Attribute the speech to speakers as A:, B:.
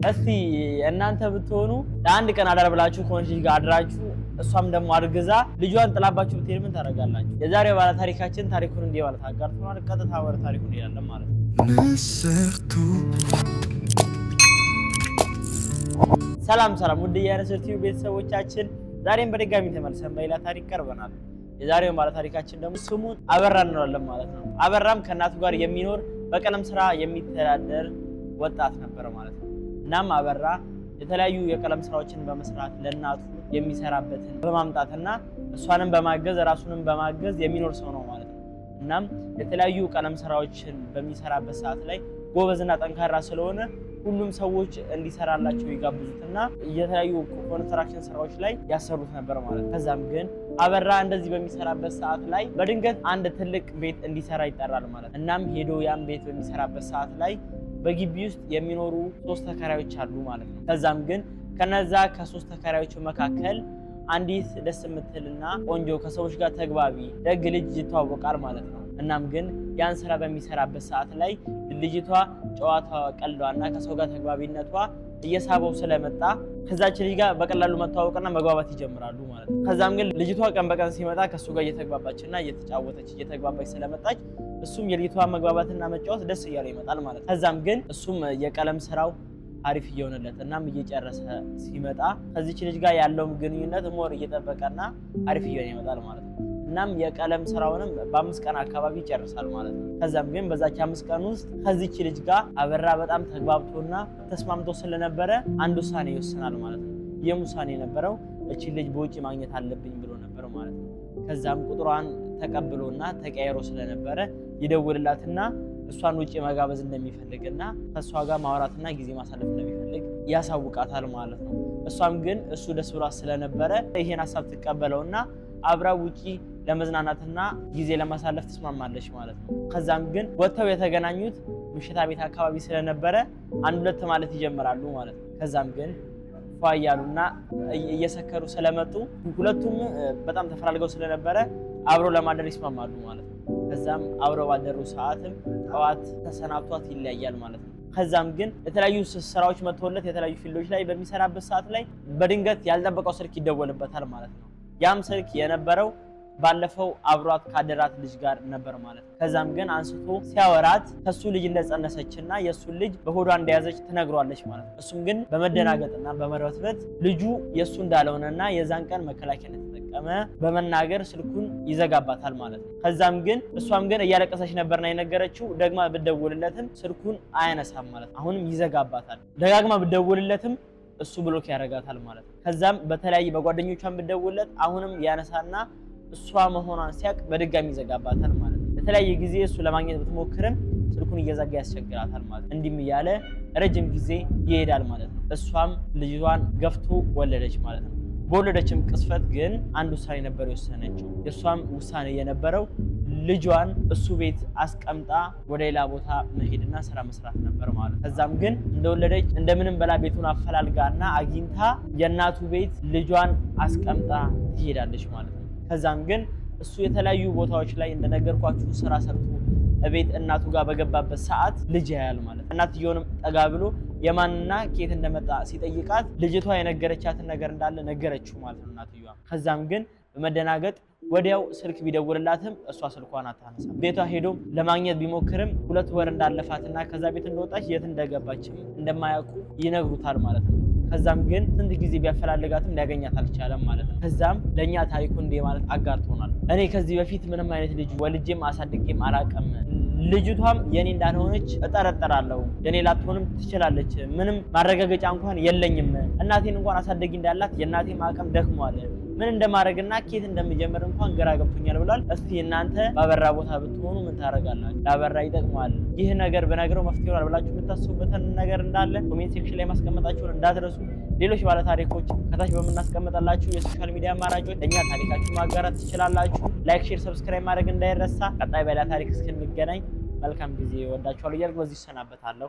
A: እስቲ እናንተ ብትሆኑ ለአንድ ቀን አዳር ብላችሁ ከሆነች ልጅ ጋር አድራችሁ እሷም ደግሞ አርግዛ ልጇን ጥላባችሁ ብትሄድ ምን ታደርጋላችሁ? የዛሬው ባለ ታሪካችን ታሪኩን እንዲህ ባለ ታጋርተናል። ቀጥታ ወደ ታሪኩ እንሄዳለን ማለት ነው። ሰላም ውድ የነስር ቲዩብ ቤተሰቦቻችን፣ ዛሬም በድጋሚ ተመልሰን በሌላ ታሪክ ቀርበናል። የዛሬው ባለ ታሪካችን ደግሞ ስሙን አበራ እንለዋለን ማለት ነው። አበራም ከእናቱ ጋር የሚኖር በቀለም ስራ የሚተዳደር ወጣት ነበር ማለት ነው። እናም አበራ የተለያዩ የቀለም ስራዎችን በመስራት ለእናቱ የሚሰራበትን በማምጣትና እሷንም በማገዝ ራሱንም በማገዝ የሚኖር ሰው ነው ማለት ነው። እናም የተለያዩ ቀለም ስራዎችን በሚሰራበት ሰዓት ላይ ጎበዝና ጠንካራ ስለሆነ ሁሉም ሰዎች እንዲሰራላቸው ይጋብዙትና የተለያዩ ኮንስትራክሽን ስራዎች ላይ ያሰሩት ነበር ማለት ነው። ከዛም ግን አበራ እንደዚህ በሚሰራበት ሰዓት ላይ በድንገት አንድ ትልቅ ቤት እንዲሰራ ይጠራል ማለት ነው። እናም ሄዶ ያን ቤት በሚሰራበት ሰዓት ላይ በግቢ ውስጥ የሚኖሩ 3 ተከራዮች አሉ ማለት ነው። ከዛም ግን ከነዛ ከ3 ተከራዮቹ መካከል አንዲት ደስ የምትልና ቆንጆ ከሰዎች ጋር ተግባቢ ደግ ልጅ ይተዋወቃል ማለት ነው። እናም ግን ያን ስራ በሚሰራበት ሰዓት ላይ ልጅቷ ጨዋታዋ፣ ቀልዷና ከሰው ጋር ተግባቢነቷ እየሳበው ስለመጣ ከዛች ልጅ ጋር በቀላሉ መተዋወቅና መግባባት ይጀምራሉ ማለት ነው። ከዛም ግን ልጅቷ ቀን በቀን ሲመጣ ከሱ ጋር እየተግባባችና እየተግባባች ስለመጣች እሱም የልጅቷ መግባባትና መጫወት ደስ እያለው ይመጣል ማለት ነው። ከዛም ግን እሱም የቀለም ስራው አሪፍ እየሆነለት እናም እየጨረሰ ሲመጣ ከዚች ልጅ ጋር ያለው ግንኙነት ሞር እየጠበቀና አሪፍ እየሆነ ይመጣል ማለት ነው። እናም የቀለም ስራውንም በ5 ቀን አካባቢ ይጨርሳል ማለት ነው። ከዛም ግን በዛች 5 ቀን ውስጥ ከዚች ልጅ ጋር አበራ በጣም ተግባብቶና ተስማምቶ ስለነበረ አንድ ውሳኔ ይወስናል ማለት ነው። ይህም ውሳኔ የነበረው እቺ ልጅ በውጪ ማግኘት አለብኝ ብሎ ነበር ማለት ነው። ከዛም ቁጥሯን ተቀብሎና ተቀያይሮ ስለነበረ ይደውልላትና እሷን ውጪ መጋበዝ እንደሚፈልግና ከሷ ጋር ማውራትና ጊዜ ማሳለፍ እንደሚፈልግ ያሳውቃታል ማለት ነው። እሷም ግን እሱ ደስ ብሏት ስለነበረ ይሄን ሀሳብ ትቀበለውና አብራ ውጪ ለመዝናናትና ጊዜ ለማሳለፍ ተስማማለች ማለት ነው። ከዛም ግን ወጥተው የተገናኙት ምሽታ ቤት አካባቢ ስለነበረ አንድ ሁለት ማለት ይጀምራሉ ማለት ነው። ከዛም ግን ፏያሉና እየሰከሩ ስለመጡ ሁለቱም በጣም ተፈላልገው ስለነበረ አብረው ለማደር ይስማማሉ ማለት ነው። ከዛም አብረው ባደሩ ሰዓትም ጠዋት ተሰናብቷት ይለያያል ማለት ነው። ከዛም ግን የተለያዩ ስራዎች መጥቶለት የተለያዩ ፊልዶች ላይ በሚሰራበት ሰዓት ላይ በድንገት ያልጠበቀው ስልክ ይደወልበታል ማለት ነው። ያም ስልክ የነበረው ባለፈው አብሯት ካደራት ልጅ ጋር ነበር ማለት ነው። ከዛም ግን አንስቶ ሲያወራት ከሱ ልጅ እንደጸነሰችና የሱ ልጅ በሆዷ እንደያዘች ትነግሯለች ማለት ነው። እሱም ግን በመደናገጥና በመርበትበት ልጁ የሱ እንዳልሆነና የዛን ቀን መከላከያ እንደተጠቀመ በመናገር ስልኩን ይዘጋባታል ማለት ነው። ከዛም ግን እሷም ግን እያለቀሰች ነበርና የነገረችው ደግማ ብትደውልለትም ስልኩን አያነሳም ማለት ነው። አሁንም ይዘጋባታል። ደጋግማ ብትደውልለትም እሱ ብሎክ ያደርጋታል ማለት ነው። ከዛም በተለያየ በጓደኞቿን ብትደውልለት አሁንም ያነሳና እሷ መሆኗን ሲያቅ በድጋሚ ይዘጋባታል ማለት ነው። በተለያየ ጊዜ እሱ ለማግኘት ብትሞክርም ስልኩን እየዘጋ ያስቸግራታል ማለት ነው። እንዲህም እያለ ረጅም ጊዜ ይሄዳል ማለት ነው። እሷም ልጅቷን ገፍቶ ወለደች ማለት ነው። በወለደችም ቅስፈት ግን አንድ ውሳኔ ነበር የወሰነችው። የእሷም ውሳኔ የነበረው ልጇን እሱ ቤት አስቀምጣ ወደ ሌላ ቦታ መሄድና ስራ መስራት ነበር ማለት ነው። ከዛም ግን እንደወለደች እንደምንም በላ ቤቱን አፈላልጋና አግኝታ የእናቱ ቤት ልጇን አስቀምጣ ትሄዳለች ማለት ነው። ከዛም ግን እሱ የተለያዩ ቦታዎች ላይ እንደነገርኳችሁ ስራ ሰርቶ ቤት እናቱ ጋር በገባበት ሰዓት ልጅ ያያል ማለት ነው። እናትየውንም ጠጋ ብሎ የማንና ከየት እንደመጣ ሲጠይቃት ልጅቷ የነገረቻትን ነገር እንዳለ ነገረችው ማለት ነው እናትየዋ። ከዛም ግን በመደናገጥ ወዲያው ስልክ ቢደውልላትም እሷ ስልኳን አታነሳም። ቤቷ ሄዶ ለማግኘት ቢሞክርም 2 ወር እንዳለፋትና ከዛ ቤት እንደወጣች የት እንደገባችም እንደማያውቁ ይነግሩታል ማለት ነው። ከዛም ግን ስንት ጊዜ ቢያፈላልጋትም ሊያገኛት አልቻለም ማለት ነው። ከዛም ለኛ ታሪኩ እንዲህ ማለት አጋርቶናል። እኔ ከዚህ በፊት ምንም አይነት ልጅ ወልጄም አሳድጌም አላውቅም። ልጅቷም የኔ እንዳልሆነች እጠረጠራለሁ። የኔ ላትሆንም ትችላለች። ምንም ማረጋገጫ እንኳን የለኝም። እናቴን እንኳን አሳደጊ እንዳላት የእናቴም አቅም ደክሟል። ምን እንደማድረግና ኬት እንደምጀምር እንኳን ግራ ገብቶኛል ብሏል። እስቲ እናንተ ባበራ ቦታ ብትሆኑ ምን ታደርጋላችሁ? ላበራ ይጠቅማል ይህ ነገር በነገረው መፍትሄ ይሆናል ብላችሁ የምታስቡበትን ነገር እንዳለ ኮሜንት ሴክሽን ላይ ማስቀመጣችሁን እንዳትረሱ። ሌሎች ባለ ታሪኮች ከታች በምናስቀምጣላችሁ የሶሻል ሚዲያ አማራጮች ለኛ ታሪካችሁን ማጋራት ትችላላችሁ። ላይክ፣ ሼር፣ ሰብስክራይብ ማድረግ እንዳይረሳ። ቀጣይ ባለ ታሪክ እስክንገናኝ መልካም ጊዜ። ወዳችኋለሁ እያልኩ በዚህ እሰናበታለሁ።